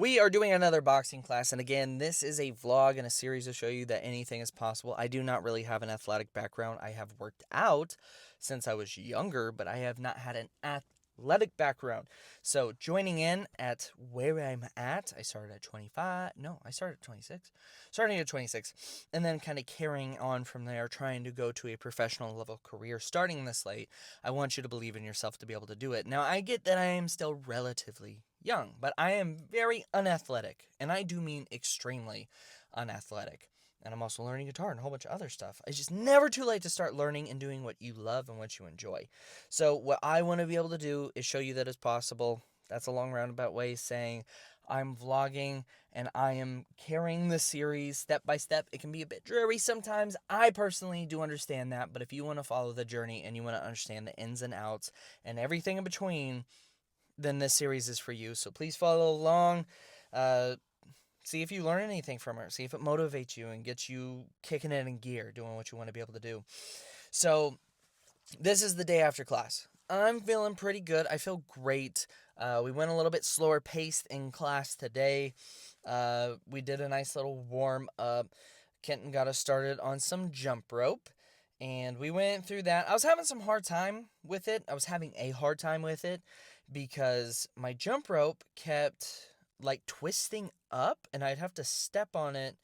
We are doing another boxing class, and again, this is a vlog and a series to show you that anything is possible. I do not really have an athletic background. I have worked out since I was younger, but I have not had an athletic background. So, joining in at where I'm at, I started at 25. No, I started at 26. Starting at 26, and then kind of carrying on from there, trying to go to a professional level career starting this late. I want you to believe in yourself to be able to do it. Now, I get that I am still relatively young, but I am very unathletic, and I do mean extremely unathletic. And I'm also learning guitar and a whole bunch of other stuff. It's just never too late to start learning and doing what you love and what you enjoy. So, what I want to be able to do is show you that it's possible. That's a long roundabout way saying I'm vlogging and I am carrying the series step by step. It can be a bit dreary sometimes. I personally do understand that, but if you want to follow the journey and you want to understand the ins and outs and everything in between, then this series is for you. So please follow along. Uh, See if you learn anything from it. See if it motivates you and gets you kicking it in gear, doing what you want to be able to do. So this is the day after class. I'm feeling pretty good. I feel great. We went a little bit slower paced in class today. We did a nice little warm up. Kenton got us started on some jump rope. And we went through that. I was having some hard time with it. I was having a hard time with it because my jump rope kept like twisting up and I'd have to step on it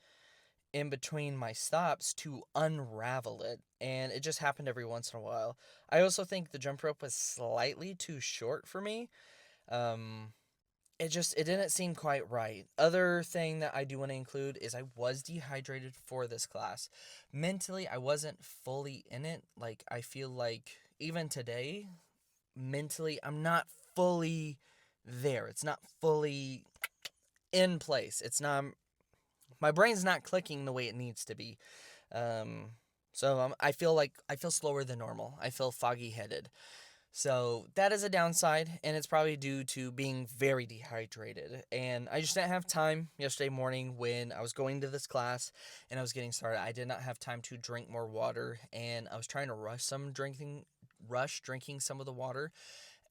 in between my stops to unravel it, and it just happened every once in a while. I also think the jump rope was slightly too short for me. Um it didn't seem quite right. Other thing that I do want to include is I was dehydrated for this class. Mentally, I wasn't fully in it. Like I feel like even today, mentally, I'm not fully there. It's not fully in place. It's not, my brain's not clicking the way it needs to be. Um, I feel like I feel slower than normal. I feel foggy headed. So that is a downside, and it's probably due to being very dehydrated. And I just didn't have time yesterday morning when I was going to this class and I was getting started. I did not have time to drink more water, and I was trying to rush drinking some of the water.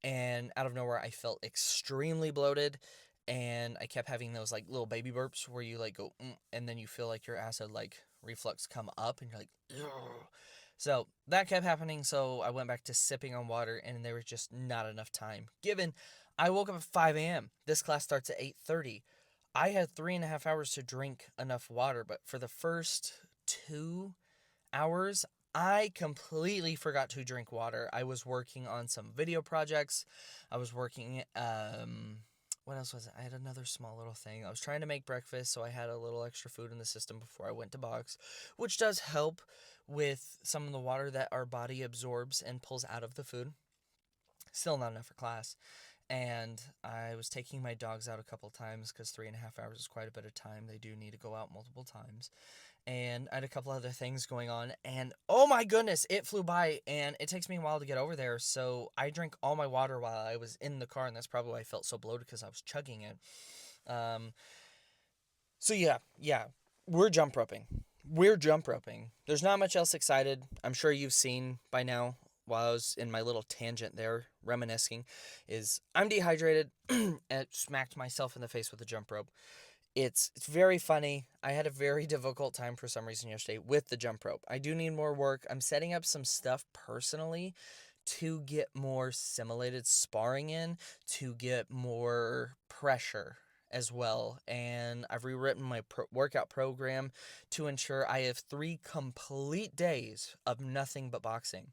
And out of nowhere, I felt extremely bloated, and I kept having those like little baby burps where you like go, and then you feel like your acid like reflux come up, and you're like, ugh. So that kept happening. So I went back to sipping on water, and there was just not enough time. Given I woke up at 5 a.m. This class starts at 8:30. I had 3.5 hours to drink enough water, but for the first 2 hours, I completely forgot to drink water. I was working on some video projects. I was working, what else was it? I had another small little thing. I was trying to make breakfast, so I had a little extra food in the system before I went to box, which does help with some of the water that our body absorbs and pulls out of the food. Still not enough for class. And I was taking my dogs out a couple times because 3.5 hours is quite a bit of time. They do need to go out multiple times. And I had a couple other things going on, and oh my goodness, it flew by, and it takes me a while to get over there, so I drank all my water while I was in the car, and that's probably why I felt so bloated, because I was chugging it. Um, so yeah, we're jump roping. We're jump roping. There's not much else excited. I'm sure you've seen by now, while I was in my little tangent there, reminiscing, is I'm dehydrated and smacked myself in the face with a jump rope. It's very funny. I had a very difficult time for some reason yesterday with the jump rope. I do need more work. I'm setting up some stuff personally to get more simulated sparring in, to get more pressure as well. And I've rewritten my workout program to ensure I have 3 complete days of nothing but boxing.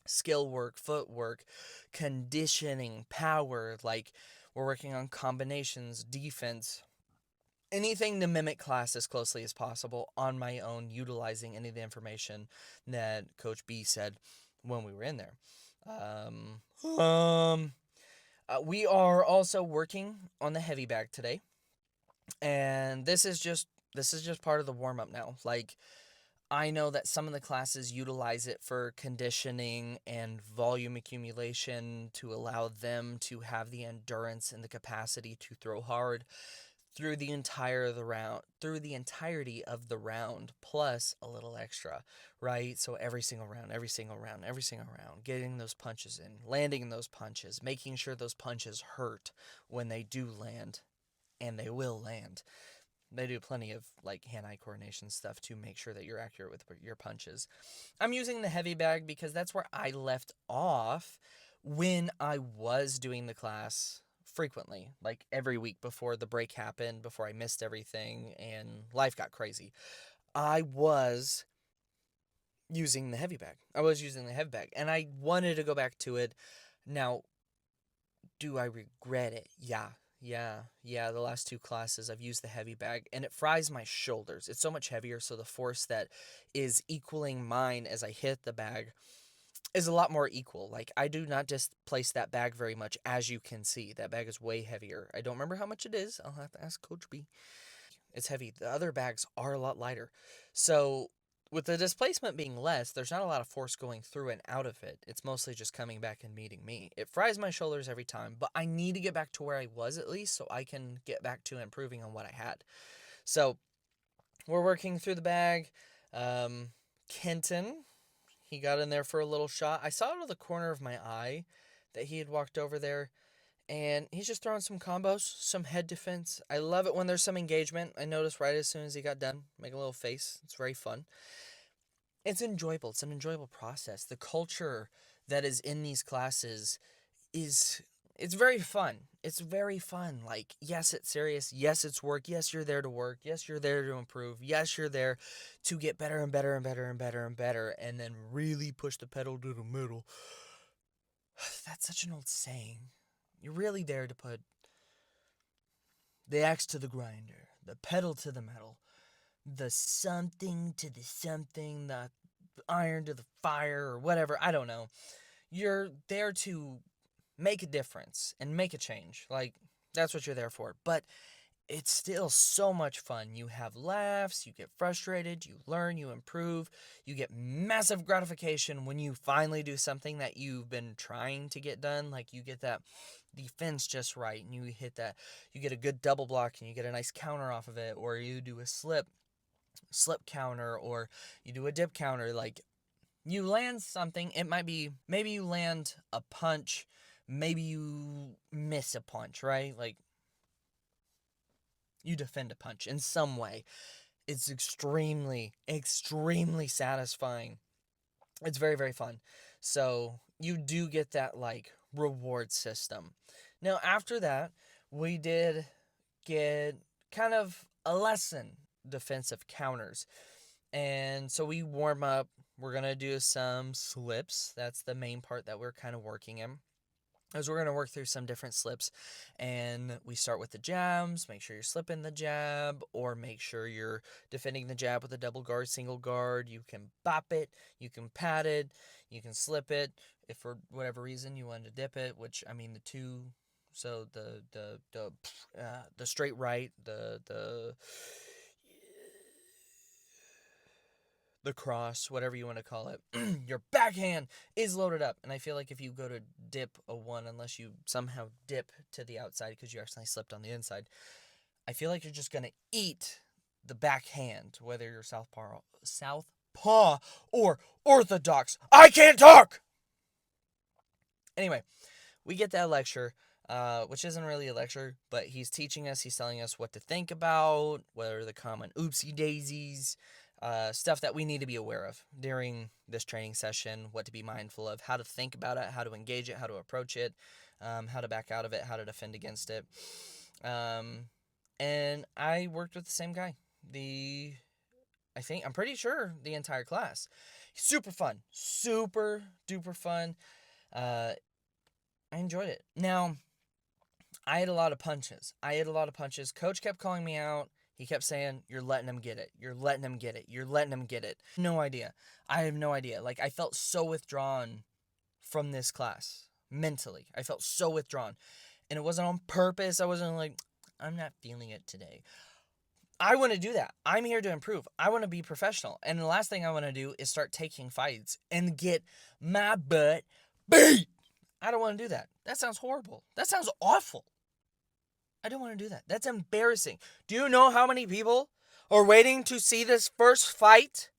Skill work, footwork, conditioning, power. Like, we're working on combinations, defense, anything to mimic class as closely as possible on my own, utilizing any of the information that Coach B said when we were in there. We are also working on the heavy bag today, and this is just part of the warm up now. Like, I know that some of the classes utilize it for conditioning and volume accumulation to allow them to have the endurance and the capacity to throw hard through the entirety of the round, plus a little extra, right? So every single round, getting those punches in, landing those punches, making sure those punches hurt when they do land, and they will land. They do plenty of like hand-eye coordination stuff to make sure that you're accurate with your punches. I'm using the heavy bag because that's where I left off when I was doing the class frequently, like every week before the break happened, before I missed everything and life got crazy. I was using the heavy bag. And I wanted to go back to it. Now, do I regret it? Yeah. The last two classes I've used the heavy bag and it fries my shoulders. It's so much heavier, so the force that is equaling mine as I hit the bag is a lot more equal. Like, I do not displace that bag very much, as you can see. That bag is way heavier. I don't remember how much it is. I'll have to ask Coach B. It's heavy. The other bags are a lot lighter. So, with the displacement being less, there's not a lot of force going through and out of it. It's mostly just coming back and meeting me. It fries my shoulders every time, but I need to get back to where I was at least so I can get back to improving on what I had. So, we're working through the bag. Kenton, he got in there for a little shot. I saw out of the corner of my eye that he had walked over there, and he's just throwing some combos, some head defense. I love it when there's some engagement. I noticed right as soon as he got done, make a little face. It's very fun. It's enjoyable. It's an enjoyable process. The culture that is in these classes is it's very fun. It's very fun. Like, yes, it's serious. Yes, it's work. Yes, you're there to work. Yes, you're there to improve. Yes, you're there to get better and better and better and better and better, and then really push the pedal to the metal. That's such an old saying. You're really there to put the axe to the grinder, the pedal to the metal, the something to the something, the iron to the fire, or whatever. I don't know. You're there to make a difference and make a change. Like, that's what you're there for. But it's still so much fun. You have laughs, you get frustrated, you learn, you improve, you get massive gratification when you finally do something that you've been trying to get done. Like, you get that defense just right, and you hit that, you get a good double block, and you get a nice counter off of it, or you do a slip counter, or you do a dip counter. Like, you land something. It might be, maybe you land a punch, maybe you miss a punch, right? Like, you defend a punch in some way. It's extremely, extremely satisfying. It's very, very fun. So you do get that, like, reward system. Now, after that, we did get kind of a lesson, defensive counters. And so we warm up. We're going to do some slips. That's the main part that we're kind of working in. As we're going to work through some different slips, and we start with the jabs. Make sure you're slipping the jab, or make sure you're defending the jab with a double guard, single guard. You can bop it, you can pat it, you can slip it. If for whatever reason you want to dip it, which, I mean, the two, so the straight right, the cross, whatever you want to call it, your backhand is loaded up. And I feel like if you go to dip a one, unless you somehow dip to the outside because you actually slipped on the inside, I feel like you're just going to eat the backhand, whether you're southpaw or orthodox. I can't talk! Anyway, we get that lecture, which isn't really a lecture, but he's teaching us, he's telling us what to think about, what are the common oopsie daisies, stuff that we need to be aware of during this training session, what to be mindful of, how to think about it, how to engage it, how to approach it, how to back out of it, how to defend against it. And I worked with the same guy. I'm pretty sure the entire class. Super fun. Super duper fun. I enjoyed it. Now, I had a lot of punches. Coach kept calling me out. He kept saying, you're letting him get it. You're letting him get it. You're letting him get it. No idea. I have no idea. Like, I felt so withdrawn from this class. Mentally. I felt so withdrawn. And it wasn't on purpose. I wasn't like, I'm not feeling it today. I want to do that. I'm here to improve. I want to be professional. And the last thing I want to do is start taking fights and get my butt beat. I don't want to do that. That sounds horrible. That sounds awful. I don't want to do that. That's embarrassing. Do you know how many people are waiting to see this first fight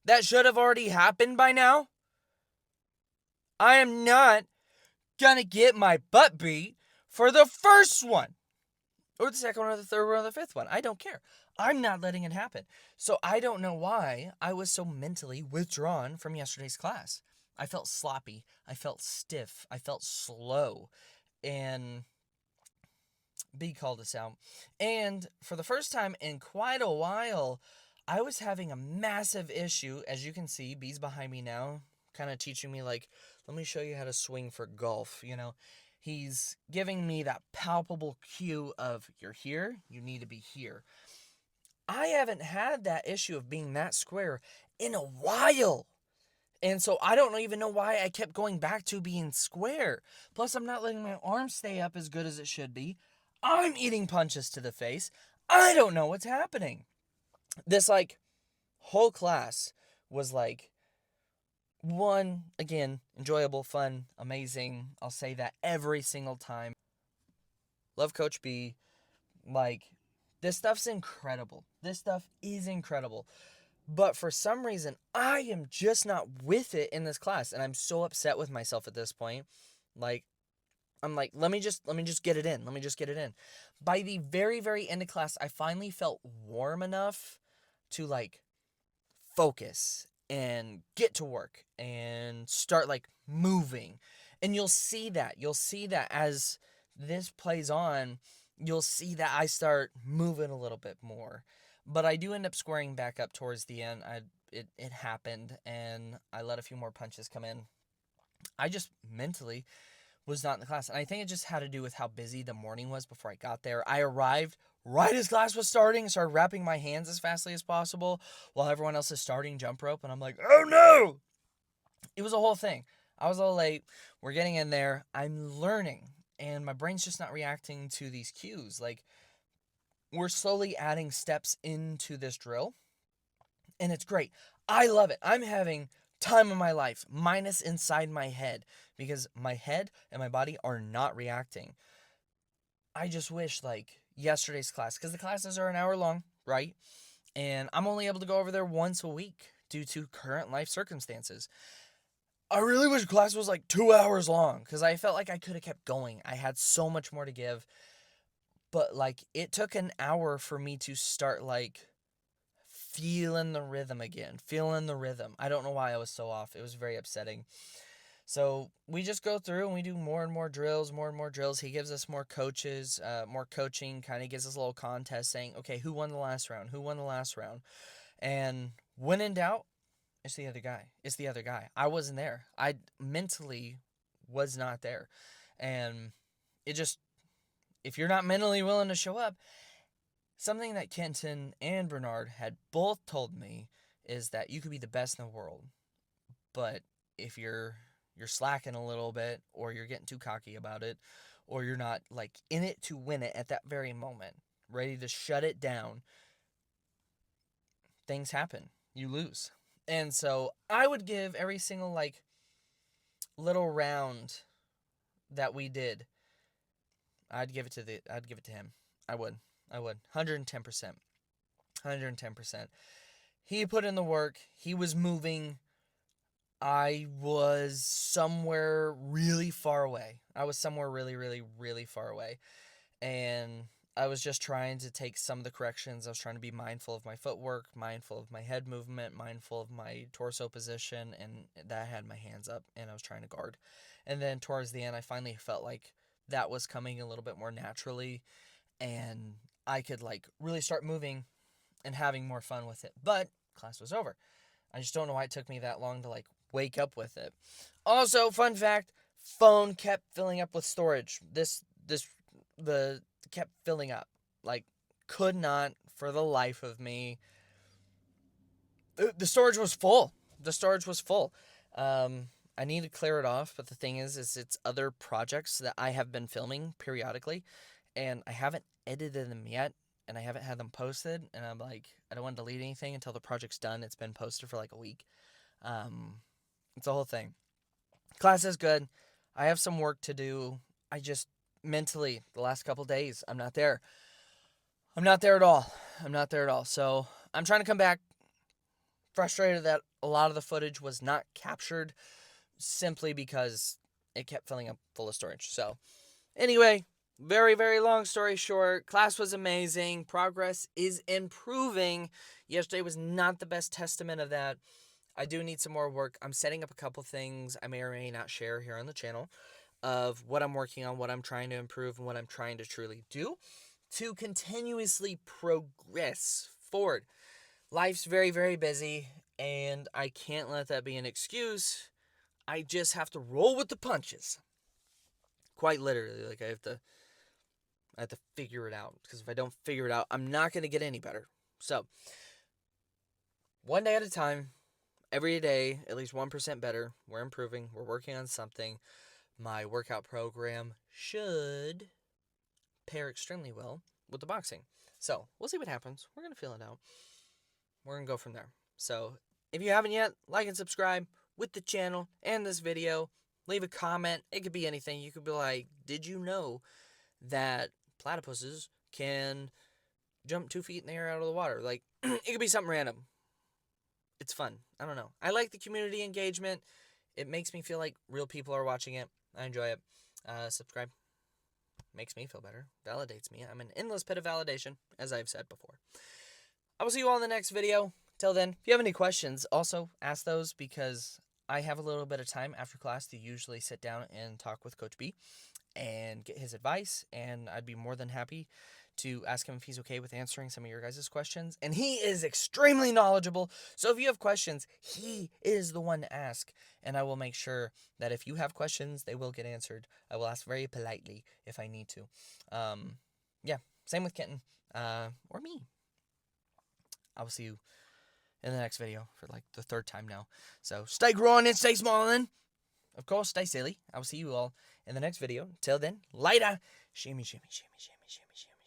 that should have already happened by now? I am not gonna get my butt beat for the first one. or the second one or the third one or the fifth one. I don't care. I'm not letting it happen. So I don't know why I was so mentally withdrawn from yesterday's class. I felt sloppy. I felt stiff. I felt slow. And B called us out. And for the first time in quite a while, I was having a massive issue. As you can see, B's behind me now, kind of teaching me, like, let me show you how to swing for golf, you know. He's giving me that palpable cue of, you're here, you need to be here. I haven't had that issue of being that square in a while. And so I don't even know why I kept going back to being square. Plus, I'm not letting my arms stay up as good as it should be. I'm eating punches to the face. I don't know what's happening. This, like, whole class was, like, one, again, enjoyable, fun, amazing. I'll say that every single time. Love Coach B. Like, this stuff's incredible. This stuff is incredible. But for some reason, I am just not with it in this class. And I'm so upset with myself at this point. Like, I'm like, let me just get it in. Let me just get it in. By the very, very end of class, I finally felt warm enough to, like, focus and get to work and start, like, moving. And you'll see that. You'll see that as this plays on, you'll see that I start moving a little bit more. But I do end up squaring back up towards the end. It happened, and I let a few more punches come in. I just mentally was not in the class. And I think it just had to do with how busy the morning was before I got there. I arrived right as class was starting, started wrapping my hands as fastly as possible while everyone else is starting jump rope. And I'm like, oh no! It was a whole thing. I was a little late. We're getting in there. I'm learning. And my brain's just not reacting to these cues. Like, we're slowly adding steps into this drill, and it's great. I love it. I'm having time of my life, minus inside my head, because my head and my body are not reacting. I just wish, like, yesterday's class, because the classes are an hour long, right? And I'm only able to go over there once a week due to current life circumstances. I really wish class was like 2 hours long, because I felt like I could have kept going. I had so much more to give. But, like, it took an hour for me to start, like, feeling the rhythm again. Feeling the rhythm. I don't know why I was so off. It was very upsetting. So we just go through and we do more and more drills, more and more drills. He gives us more coaches, more coaching, kind of gives us a little contest saying, okay, who won the last round? Who won the last round? And when in doubt, it's the other guy. It's the other guy. I wasn't there. I mentally was not there. And it just, if you're not mentally willing to show up, something that Kenton and Bernard had both told me is that you could be the best in the world, but if you're slacking a little bit, or you're getting too cocky about it, or you're not, like, in it to win it at that very moment, ready to shut it down, things happen. You lose. And so I would give every single, like, little round that we did, I'd give it to him. I would. 110%. 110%. He put in the work. He was moving. I was somewhere really far away. I was somewhere really, really, really far away. And I was just trying to take some of the corrections. I was trying to be mindful of my footwork, mindful of my head movement, mindful of my torso position, and that I had my hands up, and I was trying to guard. And then towards the end, I finally felt like that was coming a little bit more naturally, and I could, like, really start moving and having more fun with it. But class was over. I just don't know why it took me that long to, like, wake up with it. Also, fun fact, phone kept filling up with storage. The kept filling up. Like, could not for the life of me. The storage was full. The storage was full. I need to clear it off, but the thing is it's other projects that I have been filming periodically, and I haven't edited them yet, and I haven't had them posted, and I'm like, I don't want to delete anything until the project's done. It's been posted for like a week. It's a whole thing. Class is good. I have some work to do. I just mentally, the last couple days, I'm not there. I'm not there at all. So I'm trying to come back. Frustrated that a lot of the footage was not captured simply because it kept filling up full of storage. So anyway, very, very long story short, class was amazing. Progress is improving. Yesterday was not the best testament of that. I do need some more work. I'm setting up a couple things I may or may not share here on the channel of what I'm working on, what I'm trying to improve, and what I'm trying to truly do to continuously progress forward. Life's very, very busy, and I can't let that be an excuse. I just have to roll with the punches. Quite literally, like I have to figure it out, because if I don't figure it out, I'm not going to get any better. So, one day at a time, every day, at least 1% better. We're improving. We're working on something. My workout program should pair extremely well with the boxing. So, we'll see what happens. We're going to feel it out. We're going to go from there. So, if you haven't yet, like and subscribe with the channel and this video. Leave a comment. It could be anything. You could be like, did you know that platypuses can jump 2 feet in the air out of the water? Like, it could be something random. It's fun. I don't know. I like the community engagement. It makes me feel like real people are watching it. I enjoy it. Subscribe. Makes me feel better. Validates me. I'm an endless pit of validation, as I've said before. I will see you all in the next video. Till then, if you have any questions, also ask those, because I have a little bit of time after class to usually sit down and talk with Coach B and get his advice, and I'd be more than happy to ask him if he's okay with answering some of your guys' questions. And he is extremely knowledgeable, so if you have questions, he is the one to ask, and I will make sure that if you have questions, they will get answered. I will ask very politely if I need to. Yeah, same with Kenton, or me. I will see you in the next video for like the 3rd time now. So stay growing and stay smiling. Of course, stay silly. I will see you all in the next video. Till then, later. Shimmy, shimmy, shimmy, shimmy, shimmy, shimmy.